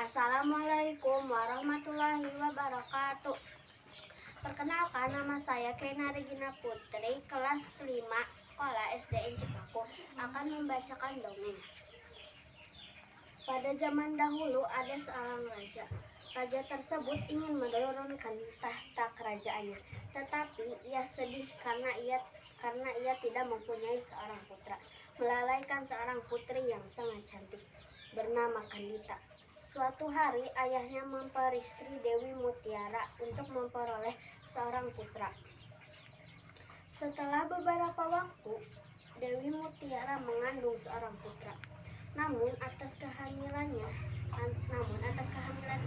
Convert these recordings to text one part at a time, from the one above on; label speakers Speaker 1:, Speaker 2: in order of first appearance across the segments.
Speaker 1: Assalamualaikum warahmatullahi wabarakatuh. Perkenalkan, nama saya Kena Regina Putri, kelas 5 sekolah SDN Cipaku, akan membacakan dongeng. Pada zaman dahulu ada seorang raja. Raja tersebut ingin menurunkan tahta kerajaannya, tetapi ia sedih karena ia tidak mempunyai seorang putra, melalaikan seorang putri yang sangat cantik bernama Kandita. Suatu hari ayahnya memperistri Dewi Mutiara untuk memperoleh seorang putra. Setelah beberapa waktu, Dewi Mutiara mengandung seorang putra. Namun atas kehamilan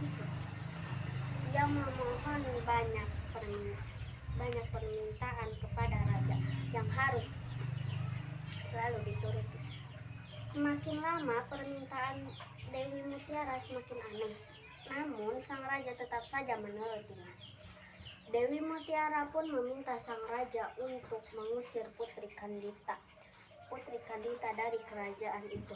Speaker 1: itu, ia memohon banyak permintaan kepada raja yang harus selalu dituruti. Semakin lama permintaan Dewi Mutiara semakin aneh, namun sang raja tetap saja menurutinya. Dewi Mutiara pun meminta sang raja untuk mengusir Putri Kandita dari kerajaan itu.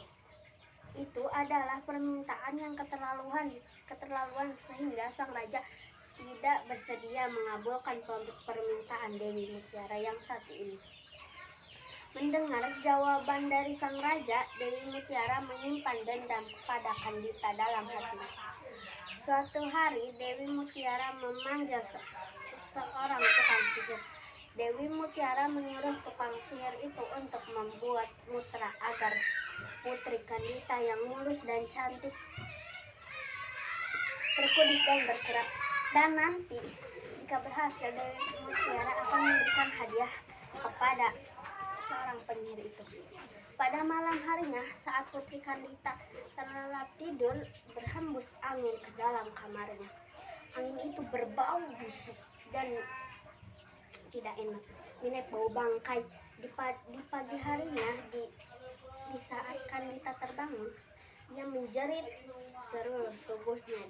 Speaker 1: Itu adalah permintaan yang keterlaluan sehingga sang raja tidak bersedia mengabulkan permintaan Dewi Mutiara yang satu ini. Mendengar jawaban dari sang raja, Dewi Mutiara menyimpan dendam kepada Kandita dalam hatinya. Suatu hari Dewi Mutiara memanggil seorang tukang sihir. Dewi Mutiara menyuruh tukang sihir itu untuk membuat mutra agar Putri Kandita yang mulus dan cantik berkudis dan bergerak. Dan nanti jika berhasil, Dewi Mutiara akan memberikan hadiah kepada seorang penyihir itu. Pada malam harinya, saat Putri Kandita terlelap tidur, berhembus angin ke dalam kamarnya. Angin itu berbau busuk dan tidak enak, mirip bau bangkai. Di pagi harinya, di saat Kandita terbangun, ia menjerit, seluruh tubuhnya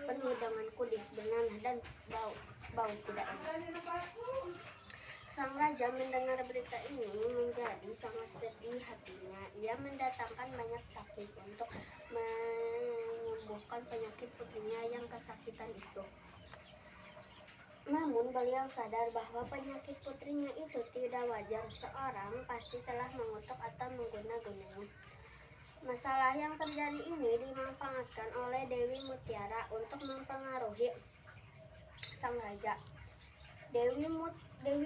Speaker 1: penuh dengan kudis bernanah dan bau tidak enak. Sang raja mendengar berita ini menjadi sangat sedih hatinya. Ia mendatangkan banyak tabib untuk menyembuhkan penyakit putrinya yang kesakitan itu. Namun beliau sadar bahwa penyakit putrinya itu tidak wajar. Seorang pasti telah mengutuk atau mengguna-gunanya. Masalah yang terjadi ini dimanfaatkan oleh Dewi Mutiara untuk mempengaruhi sang raja. Dewi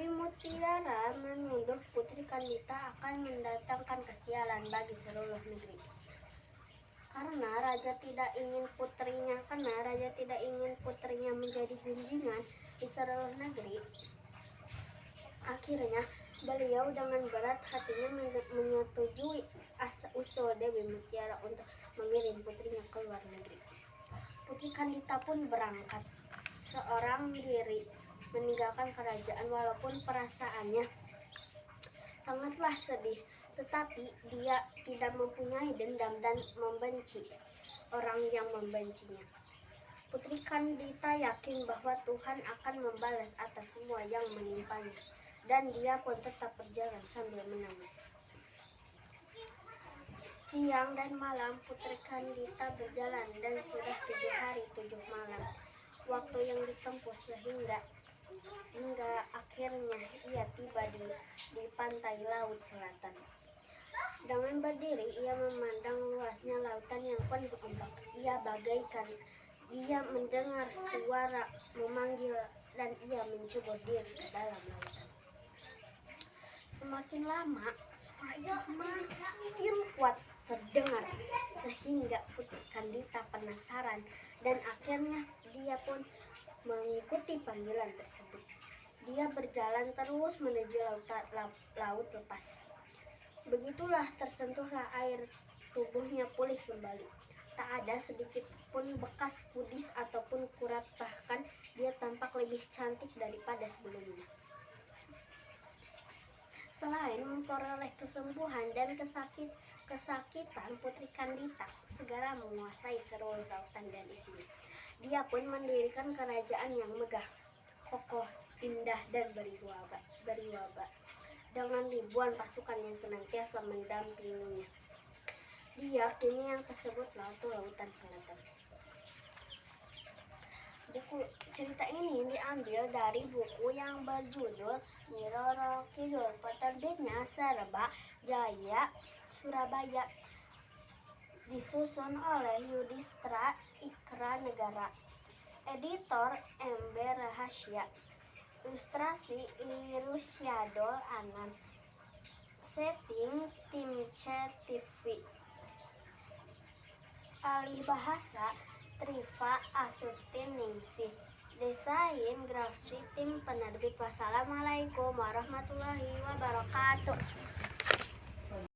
Speaker 1: Mutiara menuduh Putri Kandita akan mendatangkan kesialan bagi seluruh negeri. Karena raja tidak ingin putrinya menjadi gunjingan di seluruh negeri. Akhirnya beliau dengan berat hatinya menyetujui usul Dewi Mutiara untuk mengirim putrinya ke luar negeri. Putri Kandita pun berangkat seorang diri meninggalkan kerajaan, walaupun perasaannya sangatlah sedih, tetapi dia tidak mempunyai dendam dan membenci orang yang membencinya. Putri Kandita yakin bahwa Tuhan akan membalas atas semua yang menimpanya, dan dia pun tetap berjalan sambil menangis. Siang dan malam Putri Kandita berjalan, dan sudah 7 hari 7 malam waktu yang ditempuh sehingga akhirnya ia tiba di pantai laut selatan. Dengan berdiri ia memandang luasnya lautan yang penuh ombak. Ia mendengar suara memanggil dan ia mencebur diri ke dalam lautan. Semakin lama suara itu semakin kuat terdengar sehingga Putri Kandita penasaran, dan akhirnya dia pun mengikuti panggilan tersebut. Dia berjalan terus menuju laut lepas. Begitulah tersentuhlah air, tubuhnya pulih kembali. Tak ada sedikit pun bekas kudis ataupun kurat, bahkan dia tampak lebih cantik daripada sebelumnya. Selain memperoleh kesembuhan dan kesakitan, Putri Kandita segera menguasai seluruh lautan dan isinya. Dia pun mendirikan kerajaan yang megah, kokoh, indah, dan berwibawa dengan ribuan pasukan yang senantiasa mendampinginya. Dia kini yang tersebut Lautan Selatan. buku cerita ini diambil dari buku yang berjudul Nyi Roro Kidul, penerbitnya Serba Jaya Surabaya, disusun oleh Yudhistira Ikra Negara, editor Ember Rahasia, ilustrasi Irusyadol Anand, setting tim CTV, alih bahasa Triva Asustin Ningsih, desain grafis tim penerbit. Wassalamualaikum warahmatullahi wabarakatuh.